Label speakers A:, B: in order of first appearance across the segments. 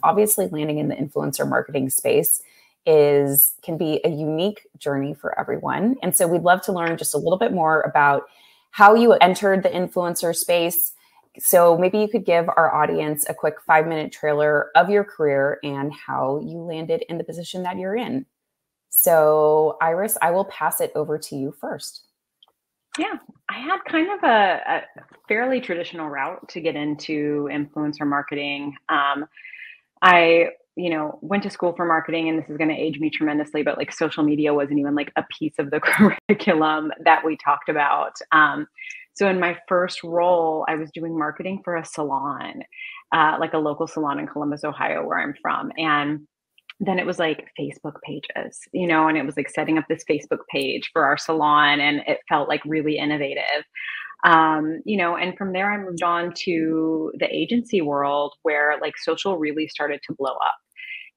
A: obviously landing in the influencer marketing space can be a unique journey for everyone. And so we'd love to learn just a little bit more about how you entered the influencer space. So maybe you could give our audience a quick 5-minute trailer of your career and how you landed in the position that you're in. So Iris, I will pass it over to you first.
B: Yeah, I had kind of a fairly traditional route to get into influencer marketing. I, went to school for marketing, and this is going to age me tremendously, but like social media wasn't even like a piece of the curriculum that we talked about. So in my first role, I was doing marketing for a salon, like a local salon in Columbus, Ohio, where I'm from. And then it was like Facebook pages, and it was like setting up this Facebook page for our salon, and it felt like really innovative. And from there I moved on to the agency world where like social really started to blow up.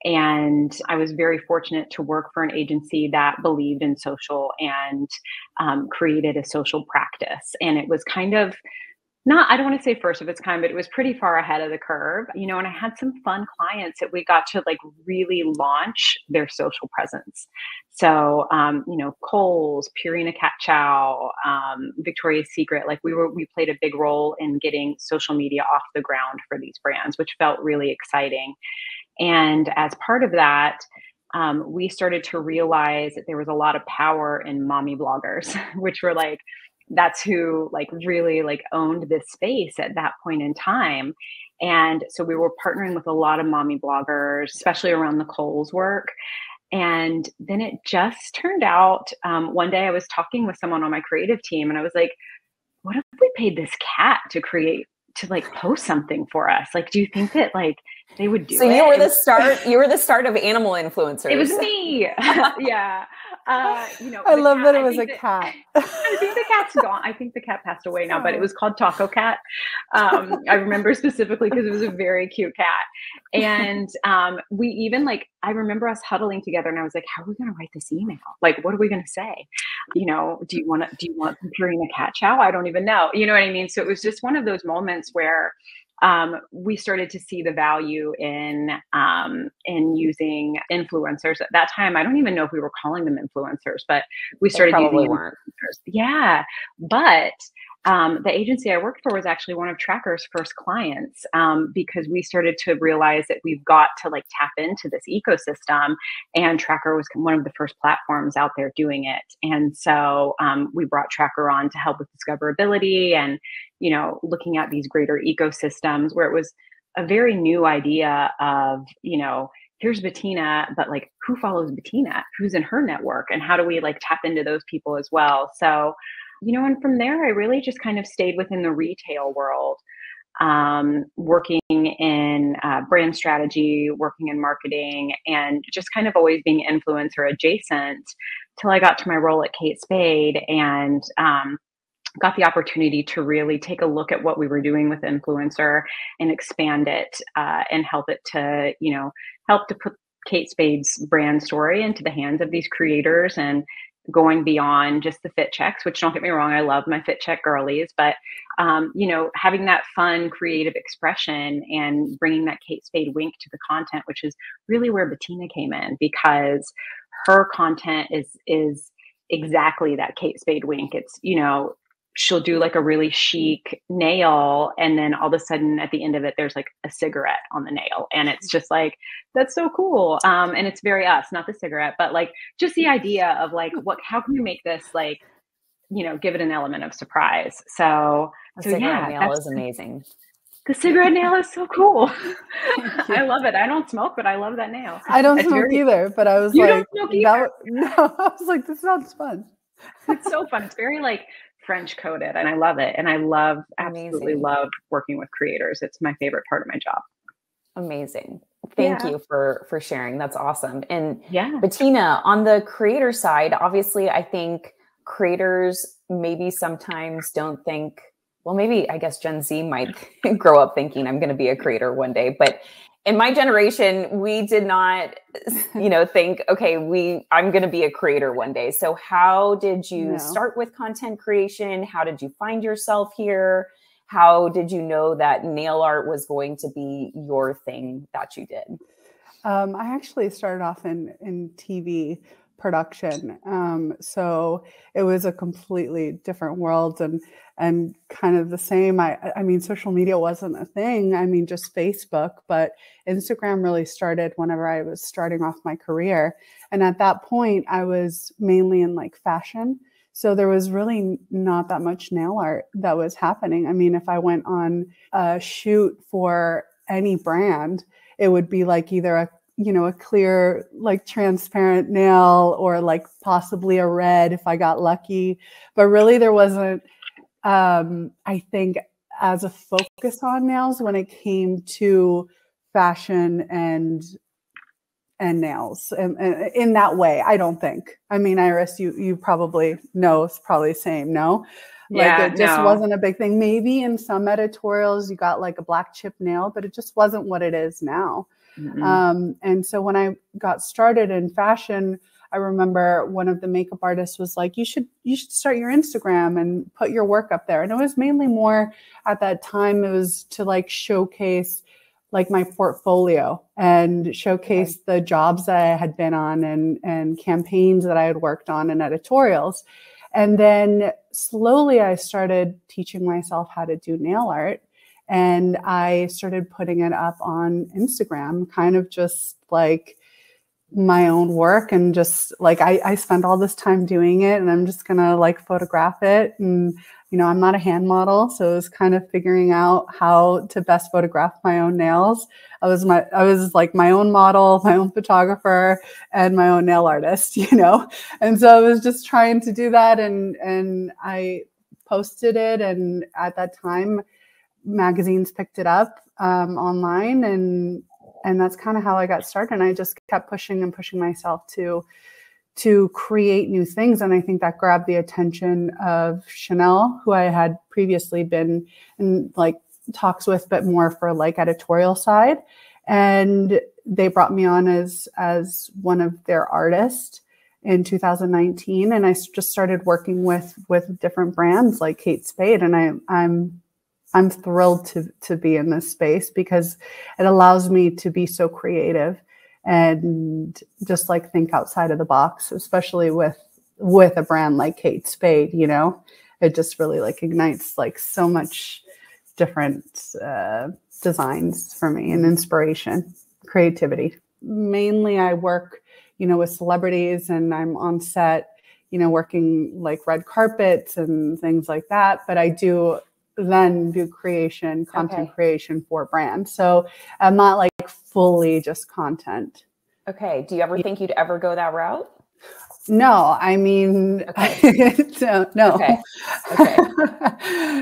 B: And I was very fortunate to work for an agency that believed in social and created a social practice. And it was kind of I don't want to say first of its kind, but it was pretty far ahead of the curve, and I had some fun clients that we got to like really launch their social presence. So, Kohl's, Purina Cat Chow, Victoria's Secret, like we played a big role in getting social media off the ground for these brands, which felt really exciting. And as part of that, we started to realize that there was a lot of power in mommy bloggers, which were like, that's who like really like owned this space at that point in time. And so we were partnering with a lot of mommy bloggers, especially around the Kohl's work. And then it just turned out, one day I was talking with someone on my creative team, and I was like, what if we paid this cat to like post something for us? Like, do you think that like they would do it?
A: So you were the start of animal influencers.
B: It was me. Yeah.
A: I love that it was a cat.
B: I think the cat's gone. I think the cat passed away now, but it was called Taco Cat. I remember specifically because it was a very cute cat. And we even I remember us huddling together, and I was like, how are we going to write this email? Like, what are we going to say? Do you want Purina Cat Chow? I don't even know. You know what I mean? So it was just one of those moments where we started to see the value in using influencers. At that time, I don't even know if we were calling them influencers, but we started using influencers. Yeah, but the agency I worked for was actually one of Traackr's first clients, because we started to realize that we've got to tap into this ecosystem, and Traackr was one of the first platforms out there doing it. And so we brought Traackr on to help with discoverability and looking at these greater ecosystems, where it was a very new idea of here's Betina, but who follows Betina, who's in her network, and how do we tap into those people as well? So and from there, I really just kind of stayed within the retail world, working in brand strategy, working in marketing, and just kind of always being influencer adjacent till I got to my role at Kate Spade and got the opportunity to really take a look at what we were doing with influencer and expand it and help it to, help to put Kate Spade's brand story into the hands of these creators and going beyond just the fit checks, which, don't get me wrong, I love my fit check girlies, but, having that fun creative expression and bringing that Kate Spade wink to the content, which is really where Betina came in, because her content is exactly that Kate Spade wink. It's, she'll do a really chic nail, and then all of a sudden at the end of it, there's a cigarette on the nail. And it's just that's so cool. And it's very us, not the cigarette, but just the idea of how can we make this give it an element of surprise. So
A: cigarette nail is amazing.
B: The cigarette nail is so cool. I love it. I don't smoke, but I love that nail.
C: I don't smoke either, but I was
B: you don't smoke either?
C: No, I was like, this sounds fun.
B: It's so fun. It's very French coded, and I love it. And I absolutely love working with creators. It's my favorite part of my job.
A: Amazing. Thank you for sharing. That's awesome. And
B: yeah,
A: Betina, on the creator side, obviously, I think creators maybe sometimes don't think, well, maybe I guess Gen Z might grow up thinking I'm going to be a creator one day, but in my generation, we did not, think, okay, I'm going to be a creator one day. So how did you start with content creation? How did you find yourself here? how did you know that nail art was going to be your thing that you did?
C: I actually started off in TV production. So it was a completely different world and kind of the same. I mean, social media wasn't a thing. I mean, just Facebook, but Instagram really started whenever I was starting off my career. And at that point, I was mainly in like fashion. So there was really not that much nail art that was happening. I mean, if I went on a shoot for any brand, it would be like either a clear, like transparent nail or like possibly a red if I got lucky. But really there wasn't, I think, as a focus on nails when it came to fashion and nails and in that way. I don't think. I mean, Iris, you probably know, it's probably same, no? Like
B: Yeah,
C: it just
B: no.
C: wasn't a big thing. Maybe in some editorials you got like a black chip nail, but it just wasn't what it is now. And so when I got started in fashion, I remember one of the makeup artists was like, you should start your Instagram and put your work up there. And it was mainly more at that time, it was to like showcase like my portfolio and showcase the jobs that I had been on and campaigns that I had worked on and editorials. And then slowly I started teaching myself how to do nail art. And I started putting it up on Instagram, kind of just like my own work. And just like, I spent all this time doing it and I'm just going to like photograph it. And, I'm not a hand model. So it was kind of figuring out how to best photograph my own nails. I was like my own model, my own photographer, and my own nail artist, And so I was just trying to do that. And I posted it. And at that time, magazines picked it up online, and that's kind of how I got started. And I just kept pushing and pushing myself to create new things. And I think that grabbed the attention of Chanel, who I had previously been in like talks with, but more for like editorial side. And they brought me on as one of their artists in 2019. And I just started working with different brands like Kate Spade. And I'm thrilled to be in this space because it allows me to be so creative and just like think outside of the box, especially with a brand like Kate Spade. It just really like ignites like so much different designs for me and inspiration, creativity. Mainly I work, with celebrities and I'm on set, working like red carpets and things like that. But I do content creation for brands. So I'm not like fully just content.
A: Okay. Do you ever think you'd ever go that route?
C: No, I mean, no.
A: Okay.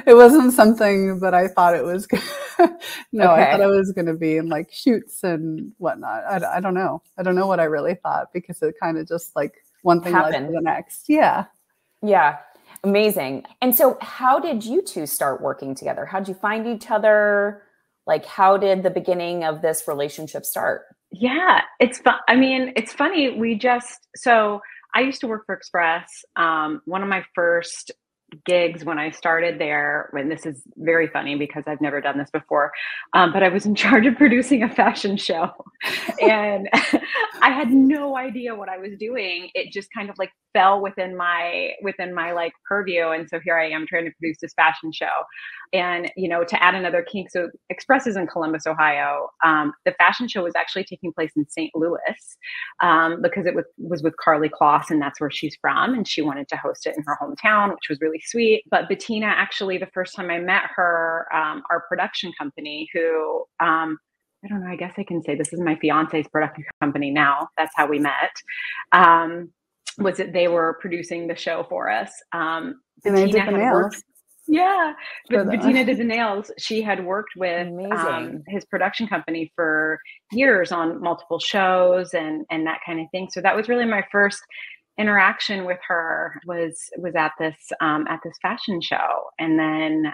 C: It wasn't something that I thought it was. No,
A: Okay.
C: I thought it was going to be in like shoots and whatnot. I don't know. I don't know what I really thought because it kind of just like one thing led to the next. Yeah.
A: Yeah. Amazing. And so how did you two start working together? How did you find each other? Like, how did the beginning of this relationship start?
B: Yeah, it's fun. I mean, it's funny. So I used to work for Express. One of my first gigs when I started there, when this is very funny because I've never done this before, but I was in charge of producing a fashion show and I had no idea what I was doing. It just kind of like fell within my like purview. And so here I am trying to produce this fashion show. And, to add another kink, so Express is in Columbus, Ohio. The fashion show was actually taking place in St. Louis because it was with Carly Kloss, and that's where she's from. And she wanted to host it in her hometown, which was really sweet. But Betina, actually, the first time I met her, our production company, who I don't know, I guess I can say this is my fiance's production company now. That's how we met. Was that they were producing the show for us.
C: And I did the nails.
B: Yeah, but Betina did the nails. She had worked with his production company for years on multiple shows and that kind of thing. So that was really my first interaction with her was at this fashion show. And then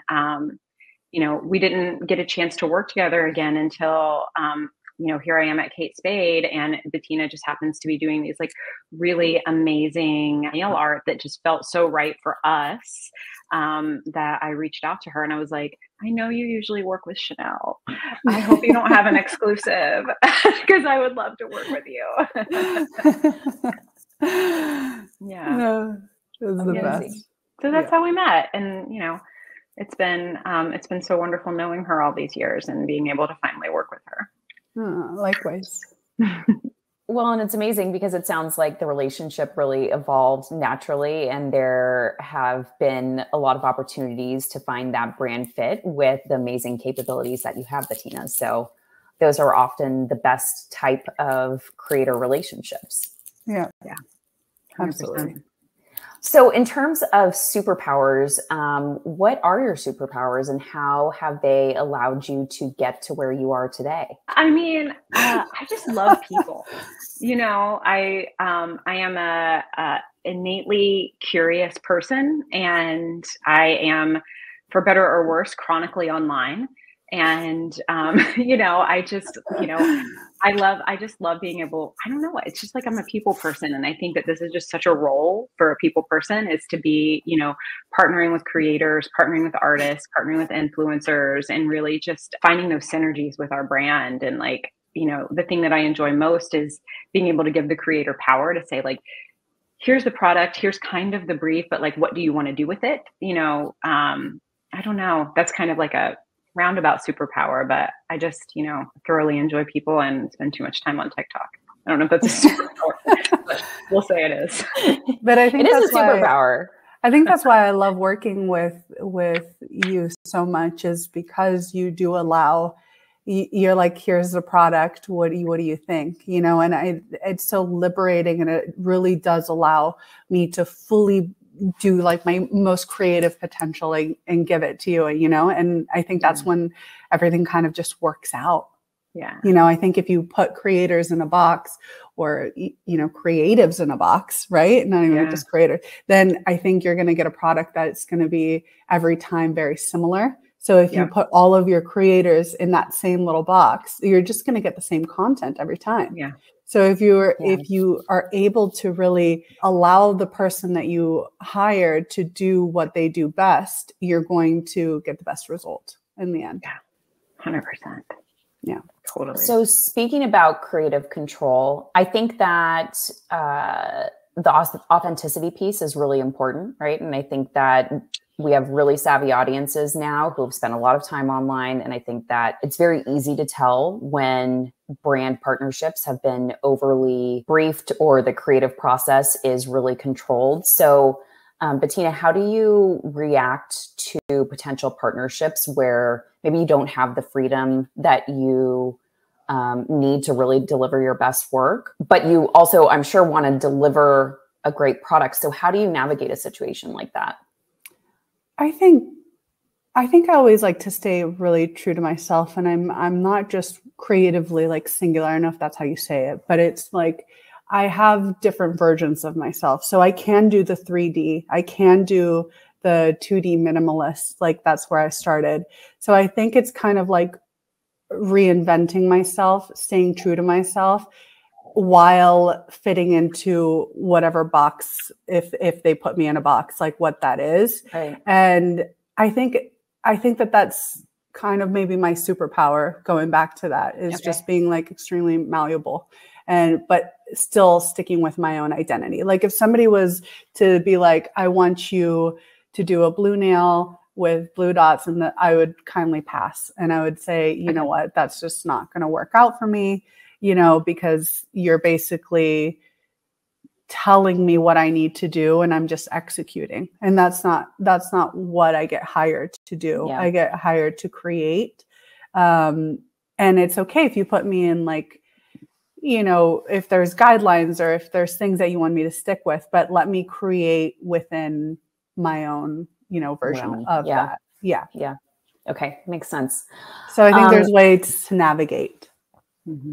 B: we didn't get a chance to work together again until here I am at Kate Spade, and Betina just happens to be doing these like really amazing nail art that just felt so right for us. that I reached out to her and I was like, I know you usually work with Chanel. I hope you don't have an exclusive because I would love to work with you. Yeah.
C: No, it was the best.
B: So that's how we met. And, you know, it's been so wonderful knowing her all these years and being able to finally work with her.
C: Likewise.
A: Well, and it's amazing because it sounds like the relationship really evolved naturally, and there have been a lot of opportunities to find that brand fit with the amazing capabilities that you have, Betina. So those are often the best type of creator relationships.
C: Yeah.
B: Yeah.
C: 100%.
B: Absolutely.
A: So in terms of superpowers, what are your superpowers and how have they allowed you to get to where you are today?
B: I mean, I just love people. You know, I am a innately curious person, and I am, for better or worse, chronically online. And you know, I just love being able, I don't know, it's just like I'm a people person. And I think that this is just such a role for a people person, is to be, you know, partnering with creators, partnering with artists, partnering with influencers, and really just finding those synergies with our brand. And like, you know, the thing that I enjoy most is being able to give the creator power to say, like, here's the product, here's kind of the brief, but like, what do you want to do with it? You know, I don't know. That's kind of like a roundabout superpower, but I just, you know, thoroughly enjoy people and spend too much time on TikTok. I don't know if that's a superpower, but we'll say it is.
C: But I think
A: it is a superpower.
C: I think that's why I love working with you so much, is because you do allow, you're like, here's the product. What do you think? You know, and it's so liberating, and it really does allow me to fully do like my most creative potential and give it to you, you know? And I think that's when everything kind of just works out.
B: Yeah.
C: You know, I think if you put creators in a box, or, you know, creatives in a box, right? Not even just creator, then I think you're going to get a product that's going to be every time very similar. So if you put all of your creators in that same little box, you're just going to get the same content every time.
B: Yeah.
C: So if you are able to really allow the person that you hired to do what they do best, you're going to get the best result in the end.
B: Yeah. 100%.
C: Yeah,
B: totally.
A: So speaking about creative control, I think that the authenticity piece is really important, right? And I think that we have really savvy audiences now who have spent a lot of time online. And I think that it's very easy to tell when brand partnerships have been overly briefed or the creative process is really controlled. So Betina, how do you react to potential partnerships where maybe you don't have the freedom that you need to really deliver your best work, but you also, I'm sure, want to deliver a great product? So how do you navigate a situation like that?
C: I think I always like to stay really true to myself, and I'm not just creatively like singular. I don't know if that's how you say it, but it's like I have different versions of myself. So I can do the 3D, I can do the 2D minimalist. Like that's where I started. So I think it's kind of like reinventing myself, staying true to myself, while fitting into whatever box, if they put me in a box, like what that is.
A: Right.
C: And I think that that's kind of maybe my superpower, going back to that, is just being like extremely malleable, but still sticking with my own identity. Like if somebody was to be like, I want you to do a blue nail with blue dots, and that, I would kindly pass. And I would say, you know what, that's just not going to work out for me, you know, because you're basically telling me what I need to do and I'm just executing. And that's not what I get hired to do. I get hired to create. And it's okay if you put me in, like, you know, if there's guidelines or if there's things that you want me to stick with, but let me create within my own, you know, version of that. Yeah.
A: Yeah. Okay. Makes sense.
C: So I think there's ways to navigate.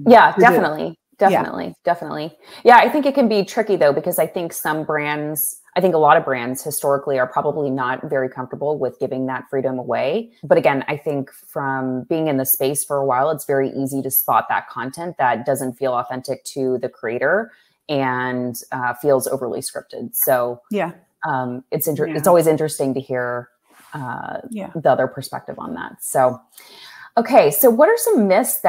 A: Yeah, definitely. Definitely. Yeah, I think it can be tricky though, because I think a lot of brands historically are probably not very comfortable with giving that freedom away. But again, I think from being in the space for a while, it's very easy to spot that content that doesn't feel authentic to the creator and feels overly scripted. So It's always interesting to hear the other perspective on that. So, okay. So what are some myths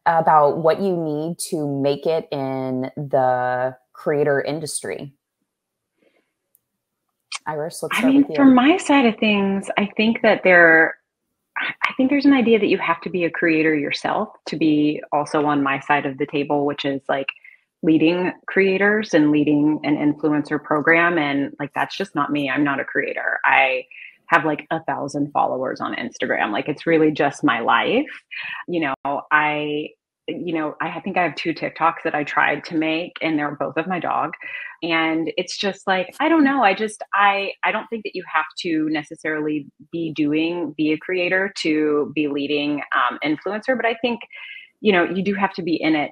A: about what you need to make it in the creator industry? Iris, let's start with you.
B: From my side of things, I think there's an idea that you have to be a creator yourself to be also on my side of the table, which is like leading creators and leading an influencer program. And like, that's just not me. I'm not a creator. I have like 1,000 followers on Instagram. Like, it's really just my life. I think I have 2 TikToks that I tried to make, and they're both of my dog. And it's just like, I don't know. I don't think that you have to necessarily be a creator to be leading influencer. But I think, you do have to be in it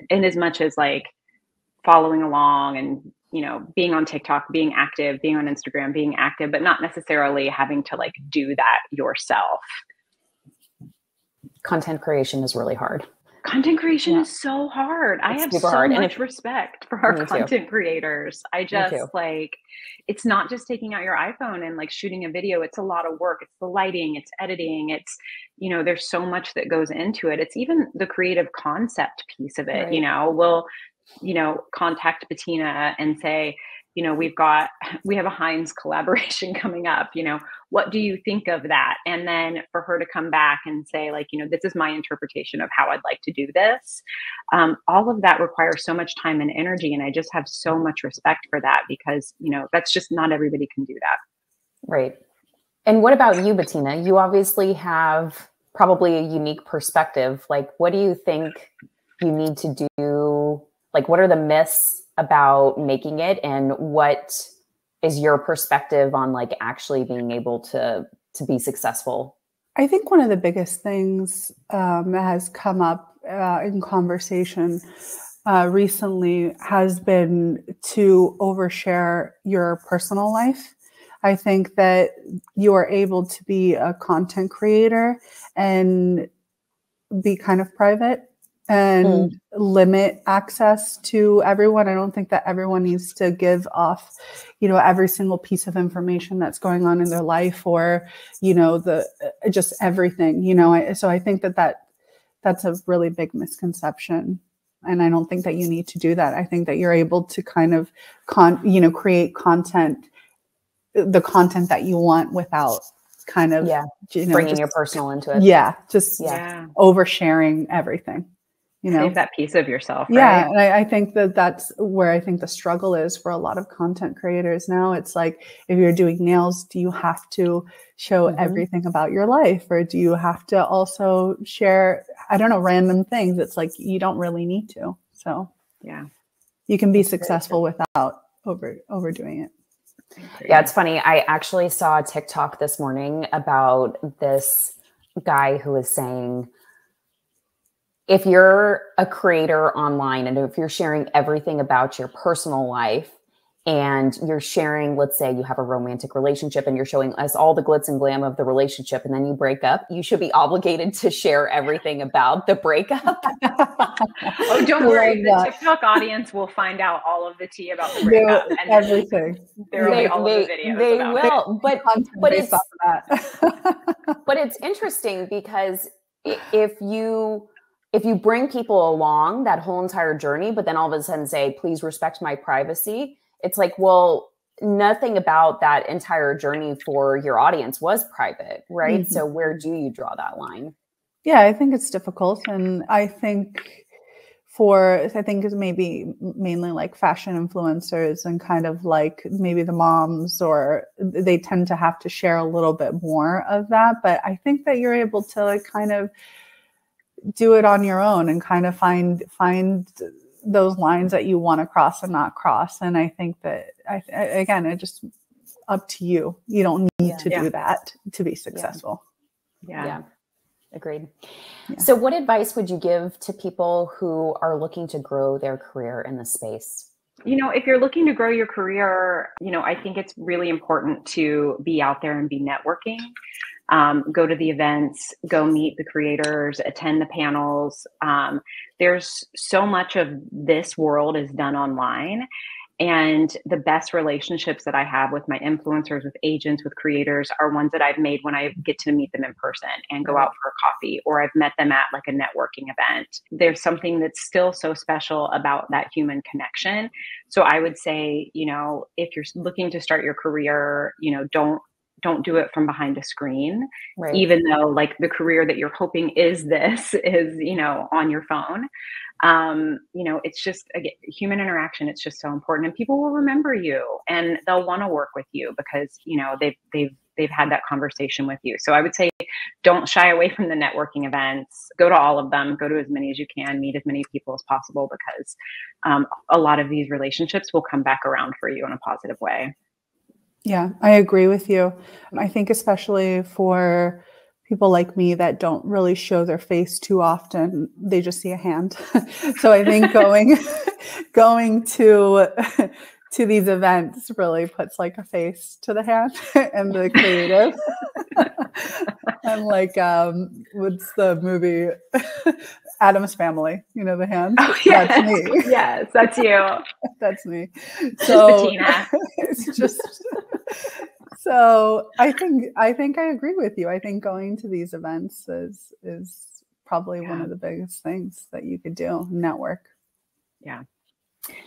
B: in as much as like following along and, being on TikTok, being active, being on Instagram, being active, but not necessarily having to like do that yourself.
A: Content creation is really hard.
B: Content creation is so hard. I have so much respect for our content creators. I just like, it's not just taking out your iPhone and like shooting a video. It's a lot of work. It's the lighting, it's editing. It's, there's so much that goes into it. It's even the creative concept piece of it. Right. We'll, contact Betina and say, we have a Heinz collaboration coming up, what do you think of that? And then for her to come back and say like, this is my interpretation of how I'd like to do this. All of that requires so much time and energy. And I just have so much respect for that because, that's just not everybody can do that.
A: Right. And what about you, Betina? You obviously have probably a unique perspective. Like, what do you think you need to do? Like, what are the myths about making it, and what is your perspective on like actually being able to be successful?
C: I think one of the biggest things that has come up in conversation recently has been to overshare your personal life. I think that you are able to be a content creator and be kind of private and limit access to everyone. I don't think that everyone needs to give off, every single piece of information that's going on in their life or, just everything, so I think that's a really big misconception. And I don't think that you need to do that. I think that you're able to kind of, create content, the content that you want without kind of,
A: bringing your personal into it.
C: Yeah. Oversharing everything.
B: Save that piece of yourself. Right?
C: Yeah. And I think that's where I think the struggle is for a lot of content creators now. It's like, if you're doing nails, do you have to show everything about your life? Or do you have to also share, random things? It's like, you don't really need to. So yeah, you can be successful without overdoing it.
A: Yeah. It's funny. I actually saw a TikTok this morning about this guy who was saying, if you're a creator online and if you're sharing everything about your personal life and you're sharing, let's say you have a romantic relationship and you're showing us all the glitz and glam of the relationship and then you break up, you should be obligated to share everything about the breakup.
B: Oh, don't worry. The TikTok audience will find out all of the tea about the breakup. And
C: everything.
B: There will be all of the videos.
A: They will. But
C: it's
A: it's interesting because if you bring people along that whole entire journey, but then all of a sudden say, please respect my privacy, it's like, well, nothing about that entire journey for your audience was private, right? Mm-hmm. So where do you draw that line?
C: Yeah, I think it's difficult. And I think it's maybe mainly like fashion influencers and kind of like maybe the moms, or they tend to have to share a little bit more of that. But I think that you're able to like kind of do it on your own and kind of find those lines that you want to cross and not cross. And I think that again, it just up to you. You don't need to do that to be successful.
A: Yeah. Agreed. Yeah. So what advice would you give to people who are looking to grow their career in this space?
B: If you're looking to grow your career, I think it's really important to be out there and be networking. Go to the events, go meet the creators, attend the panels. There's so much of this world is done online. And the best relationships that I have with my influencers, with agents, with creators are ones that I've made when I get to meet them in person and go out for a coffee, or I've met them at like a networking event. There's something that's still so special about that human connection. So I would say, you know, if you're looking to start your career, you know, don't do it from behind a screen, even though like the career that you're hoping is this is, you know, on your phone. You know, it's just, again, human interaction. It's just so important, and people will remember you and they'll want to work with you because, you know, they've had that conversation with you. So I would say don't shy away from the networking events, go to all of them, go to as many as you can, meet as many people as possible, because a lot of these relationships will come back around for you in a positive way.
C: Yeah, I agree with you. I think especially for people like me that don't really show their face too often, they just see a hand. So I think going to these events really puts like a face to the hand and the creative. And like, what's the movie? Addams Family, you know, the hand.
B: Oh, yes.
C: That's me.
B: Yes, that's you.
C: That's me. So
B: Betina.
C: it's just. So I think I agree with you. I think going to these events is probably one of the biggest things that you could do. Network.
B: Yeah.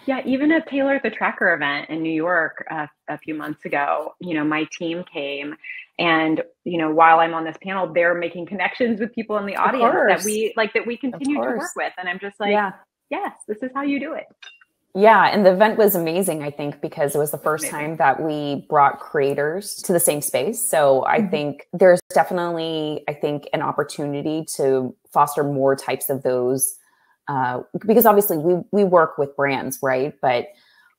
B: Yeah, even at Taylor the Traackr event in New York a few months ago, you know, my team came, and, you know, while I'm on this panel, they're making connections with people in the audience that we continue to work with. And I'm just like, yes, this is how you do it.
A: Yeah. And the event was amazing, I think, because it was the first time that we brought creators to the same space. So I think there's definitely, an opportunity to foster more types of those, because obviously we work with brands, right? But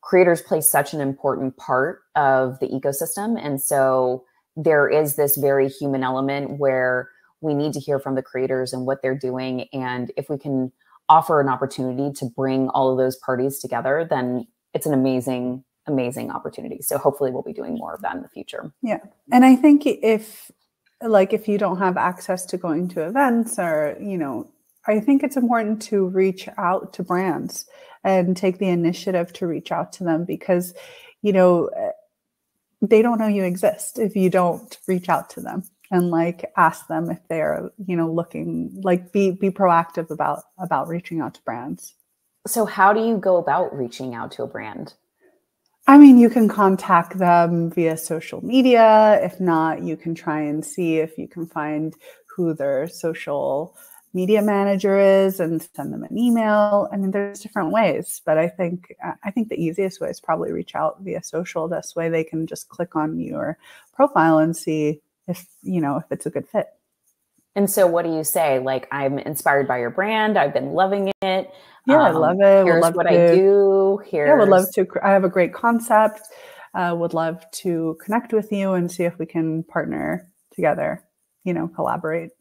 A: creators play such an important part of the ecosystem. And so there is this very human element where we need to hear from the creators and what they're doing. And if we can offer an opportunity to bring all of those parties together, then it's an amazing, amazing opportunity. So hopefully we'll be doing more of that in the future.
C: Yeah. And I think if you don't have access to going to events, or, you know, I think it's important to reach out to brands and take the initiative to reach out to them, because, you know, they don't know you exist if you don't reach out to them and like ask them if they're, you know, looking, like be proactive about reaching out to brands.
A: So how do you go about reaching out to a brand?
C: I mean, you can contact them via social media. If not, you can try and see if you can find who their social media manager is and send them an email. I mean, there's different ways, but I think the easiest way is probably reach out via social. This way they can just click on your profile and see if it's a good fit.
A: And so what do you say? Like, I'm inspired by your brand. I've been loving it.
C: Yeah, I love it.
A: Here's what I do.
C: Would love to. I have a great concept. Would love to connect with you and see if we can partner together, you know, collaborate.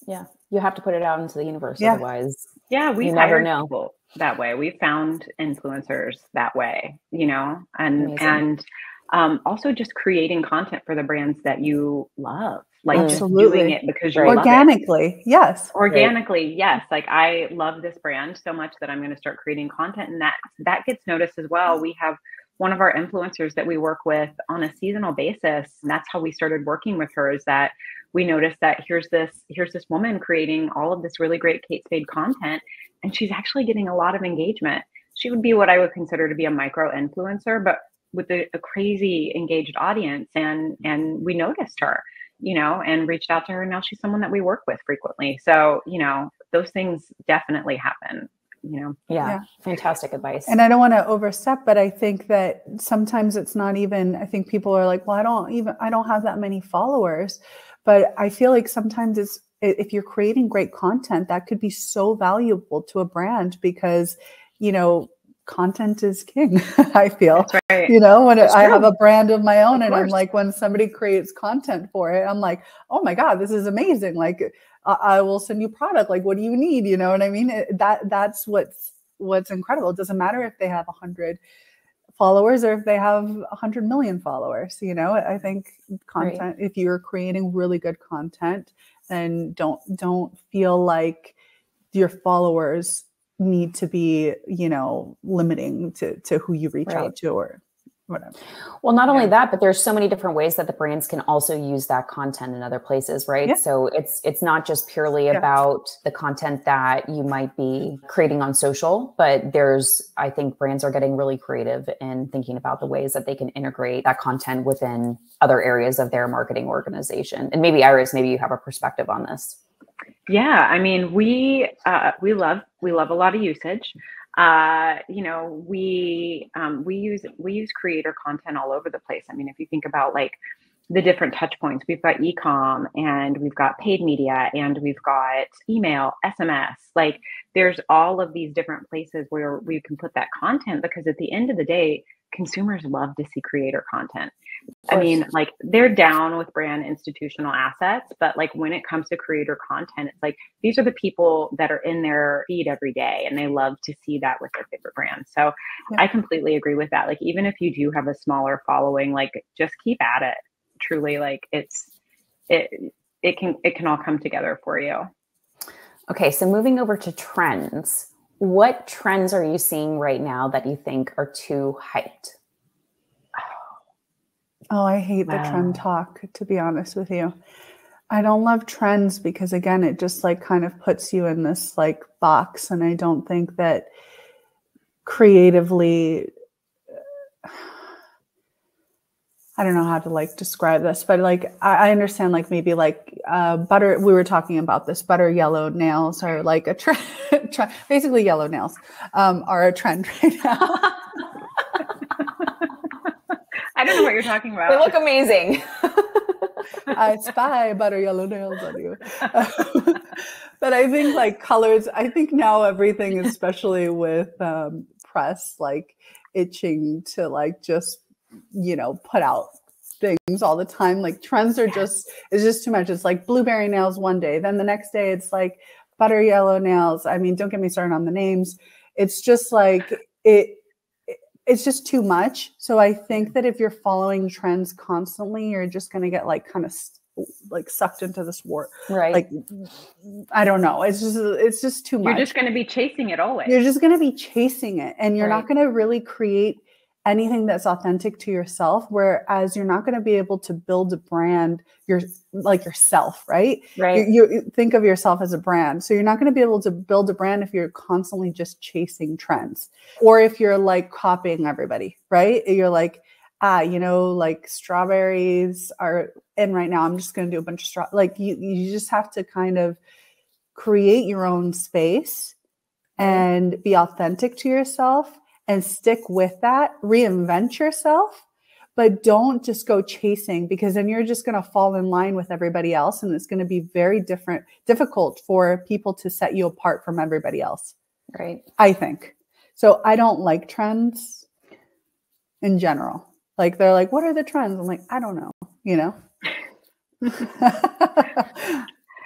A: Yeah. You have to put it out into the universe. Otherwise,
B: we never know people that way. We found influencers that way, you know, and also just creating content for the brands that you love, like just doing it because you
C: organically,
B: love it. Organically, yes. Like, I love this brand so much that I'm going to start creating content, and that gets noticed as well. We have one of our influencers that we work with on a seasonal basis, and that's how we started working with her. Is that we noticed that here's this woman creating all of this really great Kate Spade content, and she's actually getting a lot of engagement. She would be what I would consider to be a micro influencer, but with a crazy engaged audience. And we noticed her, you know, and reached out to her. And now she's someone that we work with frequently. So, you know, those things definitely happen, you know.
A: Yeah. Fantastic advice.
C: And I don't want to overstep, but I think that sometimes it's not even, I think people are like, well, I don't have that many followers. But I feel like sometimes if you're creating great content, that could be so valuable to a brand, because, you know, content is king. I feel, you know, when I have a brand of my own, and I'm like, when somebody creates content for it, I'm like, oh my God, this is amazing. Like, I will send you product. Like, what do you need? You know what I mean? That's what's incredible. It doesn't matter if they have 100 followers or if they have 100 million followers. You know, I think content, if you're creating really good content, then don't feel like your followers need to be, limiting to who you reach out to or whatever.
A: Well, not only that, but there's so many different ways that the brands can also use that content in other places, right?
C: Yeah.
A: So it's not just purely about the content that you might be creating on social, but I think brands are getting really creative in thinking about the ways that they can integrate that content within other areas of their marketing organization. And maybe Iris, maybe you have a perspective on this.
B: Yeah, I mean, we love a lot of usage. We use creator content all over the place. I mean, if you think about like the different touch points, we've got e-com and we've got paid media and we've got email, SMS. Like there's all of these different places where we can put that content, because at the end of the day, consumers love to see creator content. I mean, like they're down with brand institutional assets, but like when it comes to creator content, it's like these are the people that are in their feed every day and they love to see that with their favorite brands. So I completely agree with that. Like even if you do have a smaller following, like just keep at it. Truly, like it can all come together for you.
A: Okay, so moving over to trends, what trends are you seeing right now that you think are too hyped?
C: Oh, I hate the trend talk, to be honest with you. I don't love trends because, again, it just like kind of puts you in this like box. And I don't think that creatively, I don't know how to like describe this, but like I understand like maybe like butter. We were talking about this. Butter yellow nails are like a trend. Basically, yellow nails are a trend right now.
B: I don't know what you're talking about.
A: They look amazing.
C: I spy butter yellow nails on you. But I think like colors, I think now everything, especially with press, like itching to like just, put out things all the time. Like trends are it's just too much. It's like blueberry nails one day. Then the next day it's like butter yellow nails. I mean, don't get me started on the names. It's just like it's just too much. So I think that if you're following trends constantly, you're just going to get like kind of like sucked into this war.
A: Right.
C: Like, I don't know. It's just too much.
B: You're just going to be chasing it always.
C: You're just going to be chasing it. And you're not going to really create anything that's authentic to yourself. Whereas you're not going to be able to build a brand yourself, right?
A: Right.
C: You think of yourself as a brand. So you're not going to be able to build a brand if you're constantly just chasing trends, or if you're like copying everybody, right? You're like, like strawberries are in right now. I'm just going to do a bunch of like you just have to kind of create your own space and be authentic to yourself and stick with that, reinvent yourself. But don't just go chasing, because then you're just going to fall in line with everybody else. And it's going to be very difficult for people to set you apart from everybody else.
A: Right. I
C: think. So I don't like trends in general. Like they're like, what are the trends? I'm like, I don't know,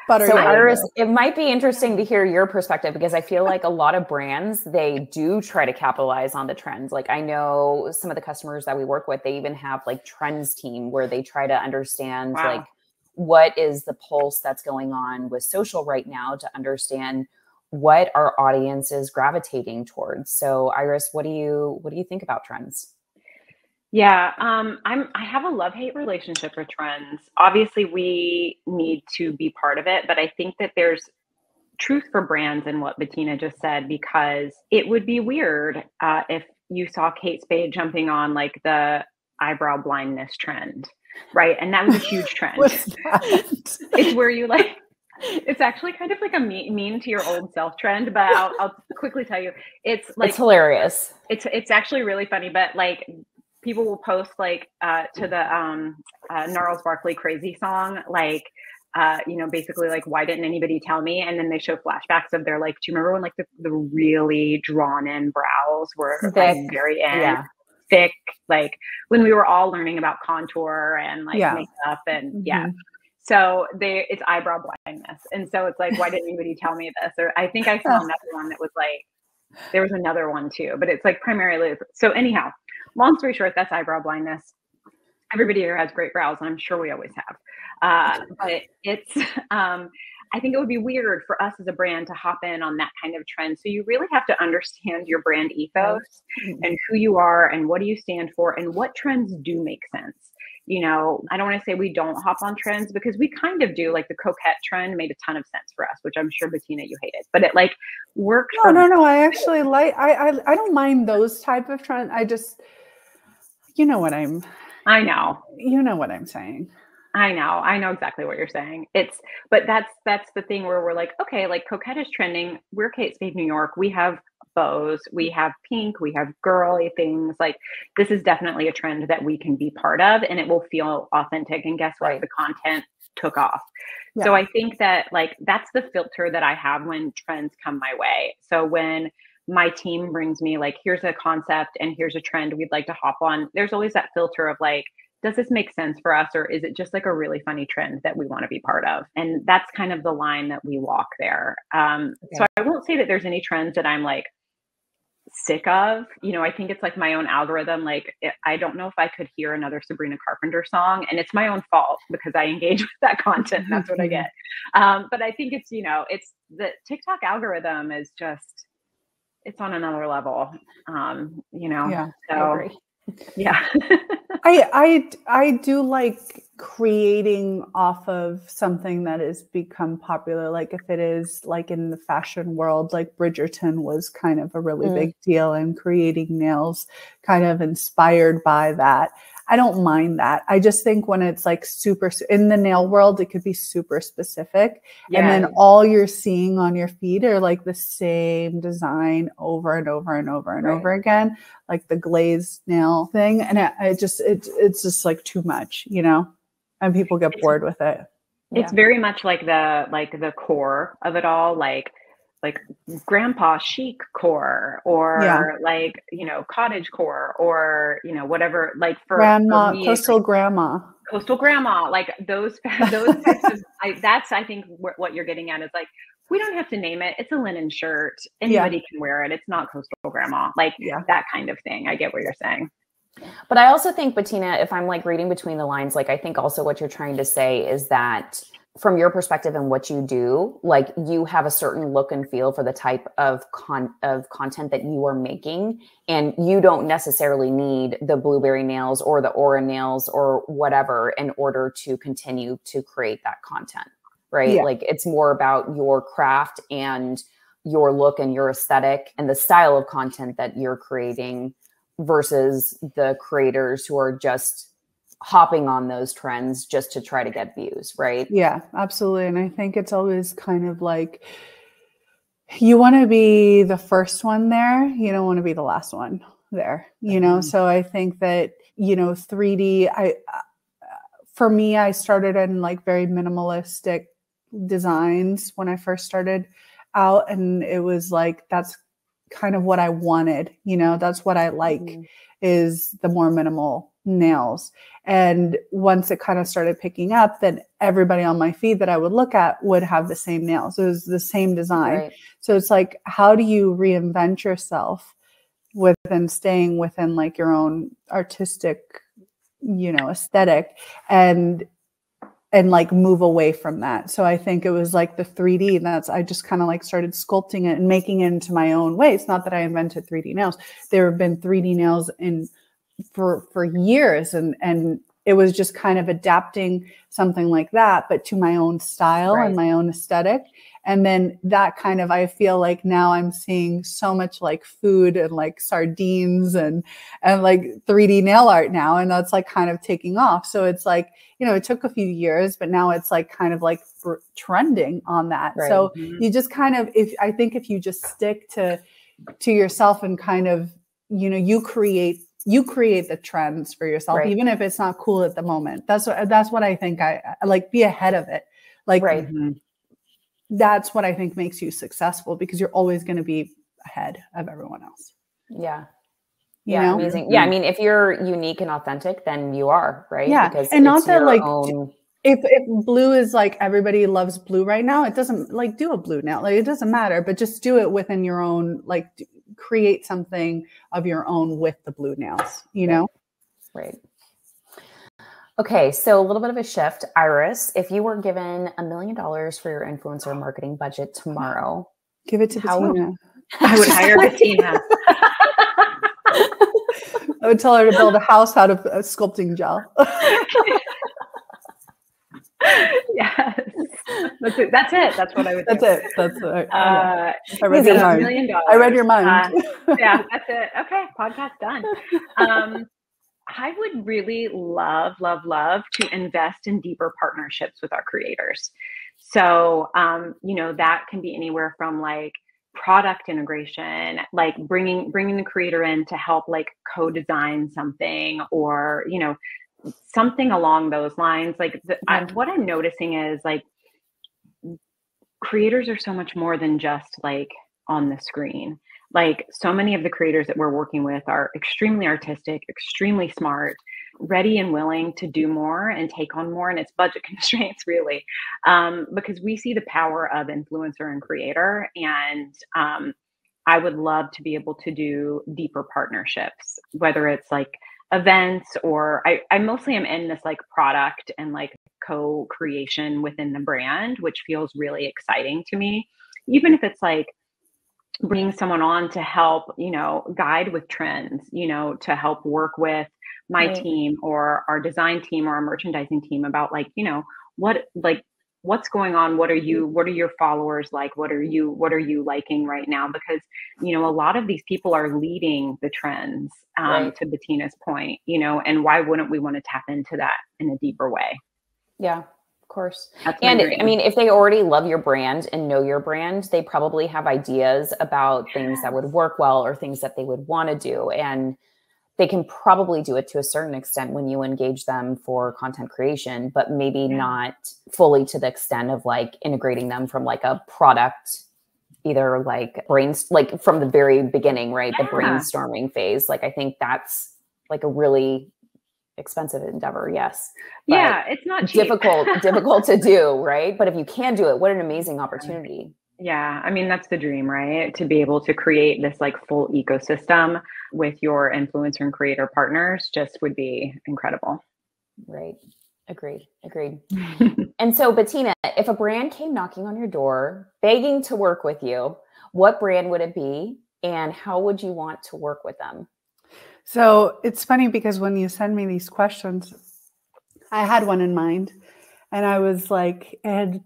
A: So Iris, it might be interesting to hear your perspective, because I feel like a lot of brands, they do try to capitalize on the trends. Like I know some of the customers that we work with, they even have like trends team where they try to understand like what is the pulse that's going on with social right now to understand what our audience is gravitating towards. So Iris, what do you think about trends?
B: Yeah, I have a love-hate relationship with trends. Obviously, we need to be part of it, but I think that there's truth for brands in what Betina just said, because it would be weird if you saw Kate Spade jumping on like the eyebrow blindness trend, right? And that was a huge trend. It's where you like, it's actually kind of like a mean to your old self trend, but I'll quickly tell you, it's like,
A: it's hilarious.
B: It's actually really funny, but like, people will post like to the Gnarls Barkley Crazy song, like, basically like, why didn't anybody tell me? And then they show flashbacks of their like, do you remember when like the really drawn in brows were like very thick, like when we were all learning about contour and like makeup and so it's eyebrow blindness. And so it's like, why didn't anybody tell me this? Or I think I saw another one that was like, there was another one too, but it's like primarily. So anyhow, long story short, that's eyebrow blindness. Everybody here has great brows, and I'm sure we always have. But it's, I think it would be weird for us as a brand to hop in on that kind of trend. So you really have to understand your brand ethos and who you are and what do you stand for and what trends do make sense. You know, I don't want to say we don't hop on trends because we kind of do. Like the coquette trend made a ton of sense for us, which I'm sure Betina, you hated, but it like worked.
C: No. I actually like, I don't mind those type of trends. I just, you know what I'm saying.
B: I know exactly what you're saying. But that's the thing where we're like, okay, like coquette is trending. We're Kate Spade, New York. We have bows, we have pink, we have girly things. Like this is definitely a trend that we can be part of and it will feel authentic. And guess what? The content took off. Yeah. So I think that like, that's the filter that I have when trends come my way. So when my team brings me like, here's a concept and here's a trend we'd like to hop on, there's always that filter of like, does this make sense for us? Or is it just like a really funny trend that we want to be part of? And that's kind of the line that we walk there. So I won't say that there's any trends that I'm like sick of. You know, I think it's like my own algorithm. Like I don't know if I could hear another Sabrina Carpenter song, and it's my own fault because I engage with that content and that's what I get. But I think it's, you know, it's the TikTok algorithm is just, it's on another level. You know,
C: yeah,
B: so
C: I agree.
B: Yeah.
C: I do like creating off of something that has become popular. Like if it is like in the fashion world, like Bridgerton was kind of a really big deal, and creating nails kind of inspired by that. I don't mind that. I just think when it's like super in the nail world, it could be super specific. Yeah. And then all you're seeing on your feed are like the same design over and over and over and over again, like the glazed nail thing. And it's just like too much, you know, and people get bored with it.
B: It's very much like the core of it all, like grandpa chic core, or like, you know, cottage core, or, you know, whatever, like for me,
C: coastal grandma,
B: like those types of, I think what you're getting at is like, we don't have to name it. It's a linen shirt. Anybody can wear it. It's not coastal grandma, like that kind of thing. I get what you're saying.
A: But I also think, Betina, if I'm like reading between the lines, like I think also what you're trying to say is that from your perspective and what you do, like you have a certain look and feel for the type of content that you are making, and you don't necessarily need the blueberry nails or the aura nails or whatever in order to continue to create that content, right? Yeah. Like it's more about your craft and your look and your aesthetic and the style of content that you're creating versus the creators who are just hopping on those trends just to try to get views, right?
C: Yeah, absolutely. And I think it's always kind of like, you want to be the first one there. You don't want to be the last one there, you know? So I think that, you know, 3D, for me, I started in like very minimalistic designs when I first started out. And it was like, that's kind of what I wanted, you know, that's what I like is the more minimal nails. And once it kind of started picking up, then everybody on my feed that I would look at would have the same nails. It was the same design. Right. So it's like, how do you reinvent yourself within staying within like your own artistic, you know, aesthetic, and like move away from that. So I think it was like the 3D, I just kind of like started sculpting it and making it into my own way. It's not that I invented 3D nails. There have been 3D nails for years, and it was just kind of adapting something like that, but to my own style and my own aesthetic. And then that kind of, I feel like now I'm seeing so much like food and like sardines and like 3D nail art now. And that's like kind of taking off. So it's like, you know, it took a few years, but now it's like kind of like trending on that. Right. So you just kind of, I think if you just stick to yourself and kind of, you know, you create the trends for yourself, even if it's not cool at the moment. That's what I think. I like, be ahead of it. Like, that's what I think makes you successful, because you're always going to be ahead of everyone else.
A: Yeah.
C: You know?
A: Amazing. Yeah. I mean, if you're unique and authentic, then you are, right?
C: Yeah.
A: Because
C: and not that like, if blue is like, everybody loves blue right now, it doesn't like do a blue nail. Like, it doesn't matter, but just do it within your own, like create something of your own with the blue nails, you know?
A: Right. Okay, so a little bit of a shift. Iris, if you were given $1 million for your influencer marketing budget tomorrow,
C: give it to Betina.
B: I would hire Betina.
C: I would tell her to build a house out of sculpting gel.
B: Yes. That's it. That's what I would do.
C: That's it. That's it.
B: I
C: read your mind.
B: $1 million.
C: I read your mind.
B: Yeah, that's it. Okay, podcast done. I would really love to invest in deeper partnerships with our creators. So, that can be anywhere from like product integration, like bringing the creator in to help like co-design something, or, something along those lines. Like what I'm noticing is like creators are so much more than just like on the screen. Like so many of the creators that we're working with are extremely artistic, extremely smart, ready and willing to do more and take on more. And it's budget constraints really, because we see the power of influencer and creator. And I would love to be able to do deeper partnerships, whether it's like events, or I mostly am in this like product and like co-creation within the brand, which feels really exciting to me. Even if it's like bringing someone on to help, guide with trends, to help work with my team or our design team or our merchandising team about like, what's going on? What are your followers like? What are you liking right now? Because, a lot of these people are leading the trends, to Betina's point, and why wouldn't we want to tap into that in a deeper way?
A: Yeah. Of course. And I mean, if they already love your brand and know your brand, they probably have ideas about things that would work well or things that they would want to do. And they can probably do it to a certain extent when you engage them for content creation, but maybe not fully to the extent of like integrating them from like a product, either like like from the very beginning, right? The brainstorming phase. Like, I think that's like a really expensive endeavor. Yes.
B: But it's not cheap.
A: difficult to do. Right. But if you can do it, what an amazing opportunity.
B: Yeah. I mean, that's the dream, right? To be able to create this like full ecosystem with your influencer and creator partners just would be incredible.
A: Right. Agreed. And so Betina, if a brand came knocking on your door, begging to work with you, what brand would it be? And how would you want to work with them?
C: So it's funny because when you send me these questions, I had one in mind, and I was like, it's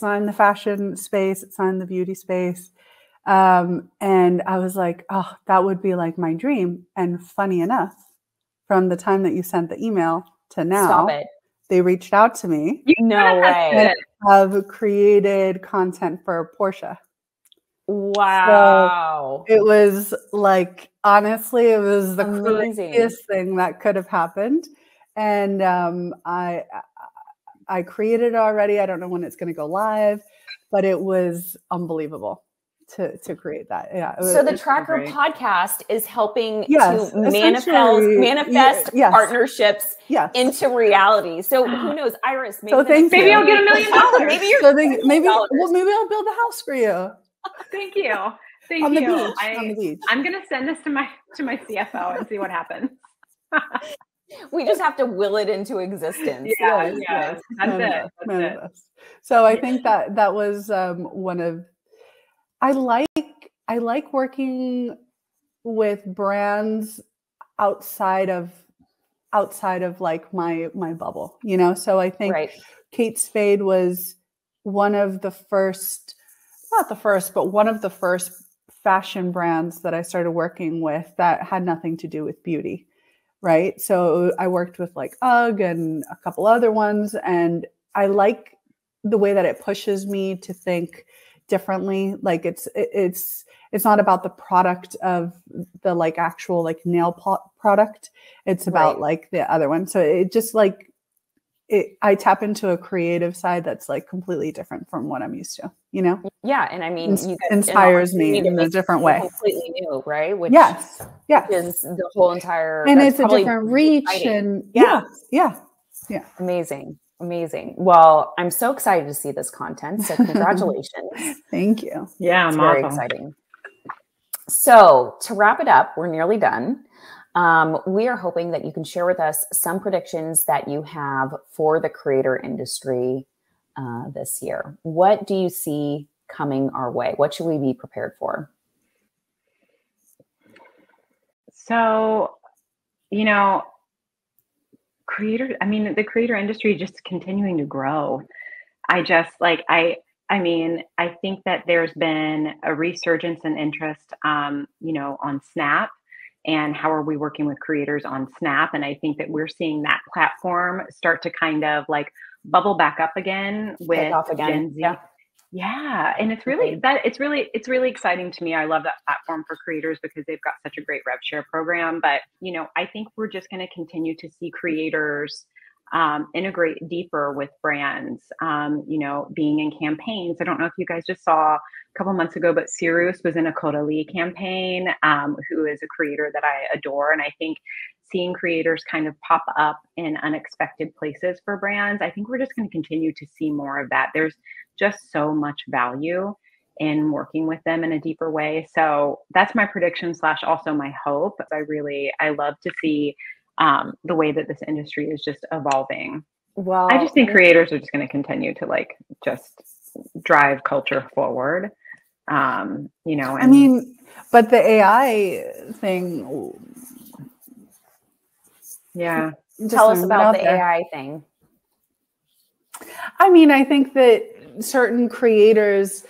C: not in the fashion space. It's not in the beauty space. And I was like, oh, that would be like my dream. And funny enough, from the time that you sent the email to now, they reached out to me.
A: No way.
C: And have created content for Porsche.
A: Wow.
C: So it was like, honestly, it was the craziest thing that could have happened. And I created it already. I don't know when it's going to go live, but it was unbelievable to create that. Yeah.
A: So the Traackr podcast is helping to manifest partnerships into reality. So who knows, Iris, maybe
B: I'll get $1 million.
C: Maybe I'll build a house for you.
B: Thank you.
C: On the beach.
B: I'm going to send this to my CFO and see what happens.
A: We just have to will it into existence.
B: Yeah. That's it.
C: So I think that was one of, I like working with brands outside of like my bubble, So I think Kate Spade was one of the first, not the first, but one of the first fashion brands that I started working with that had nothing to do with beauty. Right. So I worked with like UGG and a couple other ones. And I like the way that it pushes me to think differently. Like it's not about the product of the like actual like nail product. It's about like the other one. So it just like, I tap into a creative side that's like completely different from what I'm used to,
A: Yeah. And I mean,
C: inspires me in a different way.
A: Completely new, right? Which
C: yes.
A: is the whole entire,
C: and it's a different reach. And yeah.
A: Amazing. Well, I'm so excited to see this content. So congratulations.
C: Thank you.
B: Yeah.
A: It's very exciting. So to wrap it up, we're nearly done. We are hoping that you can share with us some predictions that you have for the creator industry this year. What do you see coming our way? What should we be prepared for?
B: So, you know, the creator industry just continuing to grow. I just like, I think that there's been a resurgence in interest, on Snap, and how are we working with creators on Snap? And I think that we're seeing that platform start to kind of like bubble back up again with Gen Z.
A: Yeah.
B: Yeah. And it's really exciting to me. I love that platform for creators because they've got such a great rev share program. But, I think we're just going to continue to see creators integrate deeper with brands, being in campaigns. I don't know if you guys just saw a couple months ago, but Sirius was in a Coda Lee campaign, who is a creator that I adore. And I think seeing creators kind of pop up in unexpected places for brands, I think we're just going to continue to see more of that. There's just so much value in working with them in a deeper way. So that's my prediction / also my hope. I love to see the way that this industry is just evolving.
A: Well,
B: I just think creators are just going to continue to like just drive culture forward. But
C: the AI thing.
B: Yeah.
A: Tell us about the AI thing.
C: I think that certain creators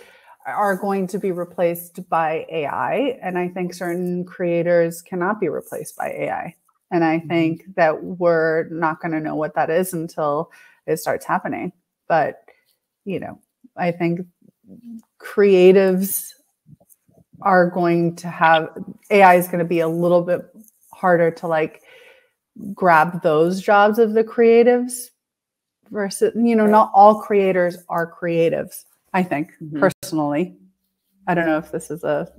C: are going to be replaced by AI, and I think certain creators cannot be replaced by AI. And I think that we're not going to know what that is until it starts happening. But, I think creatives are going to have, AI is going to be a little bit harder to like grab those jobs of the creatives versus, not all creators are creatives, I think, personally. I don't know if this is a...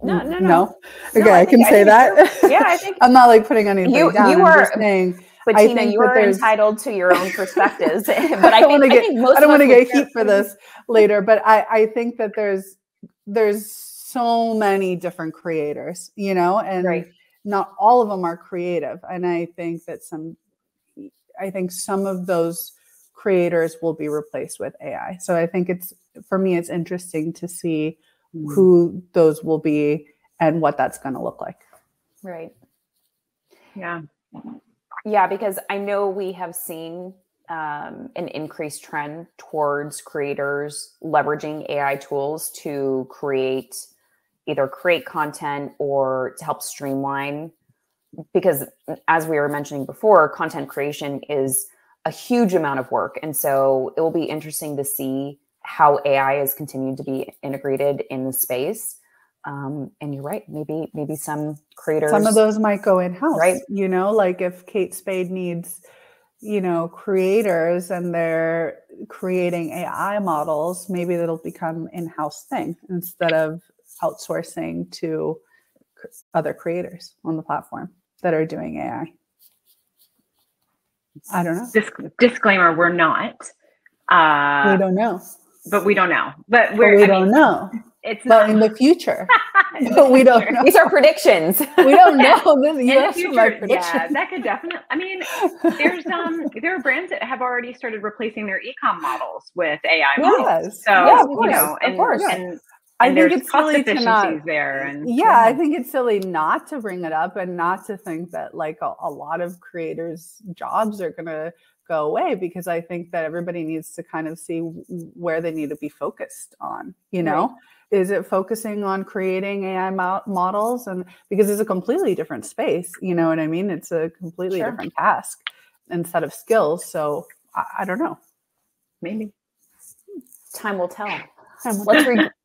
C: No. Okay, I can say that.
A: Yeah, I think
C: I'm not like putting anything down. I'm just saying,
A: Betina, you are entitled to your own perspectives. But I don't
C: want to get heat for this later. But I think that there's so many different creators, and not all of them are creative. And I think that some of those creators will be replaced with AI. So I think for me, it's interesting to see who those will be and what that's going to look like.
A: Right.
B: Yeah.
A: Yeah, because I know we have seen an increased trend towards creators leveraging AI tools to either create content or to help streamline. Because as we were mentioning before, content creation is a huge amount of work. And so it will be interesting to see how AI has continued to be integrated in the space. And you're right, maybe some creators.
C: Some of those might go in-house,
A: right?
C: Like if Kate Spade needs, creators and they're creating AI models, maybe that'll become in-house thing instead of outsourcing to other creators on the platform that are doing AI. I don't know.
B: Disclaimer, we're not.
C: We don't know.
B: But we don't know. But
C: we don't know.
B: It's
C: not in the future. But we don't know.
A: These are predictions.
C: We don't know.
B: In the future, yeah, that could definitely. There are brands that have already started replacing their e-com models with AI models. So
A: of course.
B: And I think it's silly to not there. And
C: I think it's silly not to bring it up and not to think that like a lot of creators' jobs are going to go away, because I think that everybody needs to kind of see where they need to be focused on, Right. Is it focusing on creating AI models? And because it's a completely different space, you know what I mean? It's a completely different task and set of skills. So I don't know.
B: Maybe.
A: Time will tell.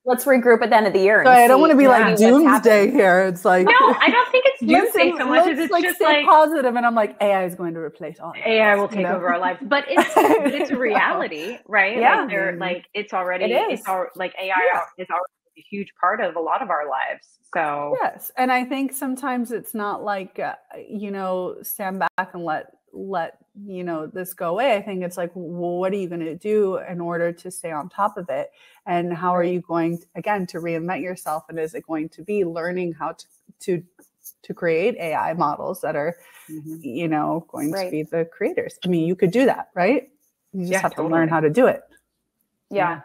A: Let's regroup at the end of the year.
C: So I don't want to be like doomsday here. It's like,
B: no, I don't think it's doomsday so much as it's just like
C: positive. And I'm like, AI is going to replace all.
B: AI will take over our lives, but it's a reality, right?
A: Yeah,
B: it's already AI is already a huge part of a lot of our lives. So
C: yes, and I think sometimes it's not like stand back and let this go away. I think it's like, well, what are you going to do in order to stay on top of it? And how are you going, again, to reinvent yourself? And is it going to be learning how to to create AI models that are, you know, going to be the creators. I mean, you could do that, right? You just have to learn how to do it.
A: Yeah.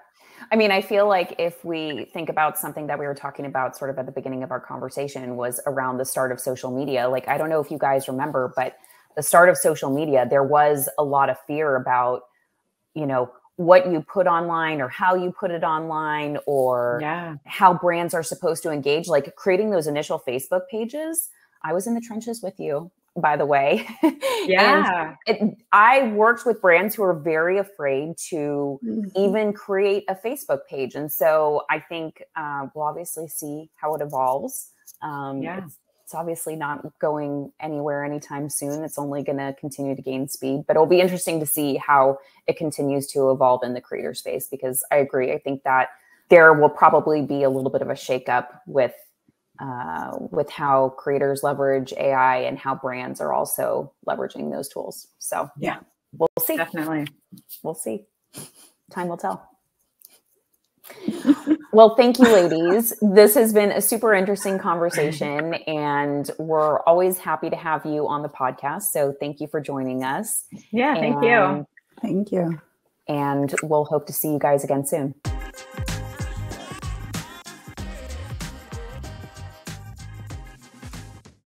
A: I mean, I feel like if we think about something that we were talking about sort of at the beginning of our conversation was around the start of social media. Like, I don't know if you guys remember, but the start of social media, there was a lot of fear about, you know, what you put online or how you put it online or how brands are supposed to engage, like creating those initial Facebook pages. I was in the trenches with you, by the way. And I worked with brands who are very afraid to even create a Facebook page. And so I think we'll obviously see how it evolves. It's obviously not going anywhere anytime soon. It's only going to continue to gain speed, but it'll be interesting to see how it continues to evolve in the creator space, because I agree. I think that there will probably be a little bit of a shakeup with how creators leverage AI and how brands are also leveraging those tools. So we'll see.
B: Definitely.
A: We'll see. Time will tell. Well, thank you, ladies. This has been a super interesting conversation, and we're always happy to have you on the podcast. So thank you for joining us.
B: Yeah, thank you.
C: Thank you.
A: And we'll hope to see you guys again soon.